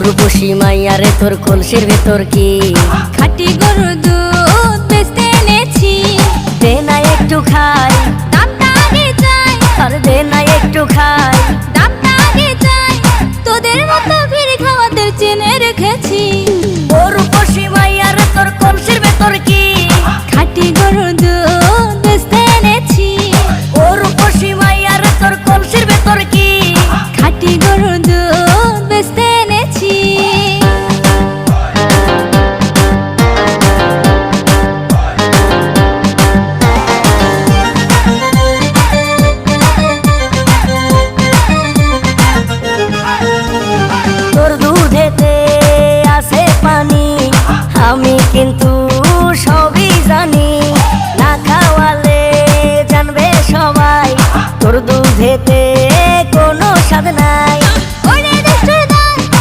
রূপসী মাইয়ারে তোর কলসির ভেতর কি খাঁটি গরুর দুধ বেচতে এনেছি। দে না একটু খাই, দামটা আগে চাই, আর দে না একটু খাই। দামটা আগে চাই, তোদের মতো ভিড় খাওয়াদের চেনে রেখেছি। ও রূপসী মাইয়ারে তোর কলসির ভেতর কি খাঁটি গরুর দুধ বেচতে এনেছি। ও রূপসী মাইয়ারে তোর কলসির ভেতর কি খাঁটি গরুর দুধ বেচতে এনেছি। তোর দুধেতে আছে পানি, আমি কিন্তু সবই জানি। না খাওয়ালে জানবে সবাই তোর দুধেতে কোনো স্বাদ নাই।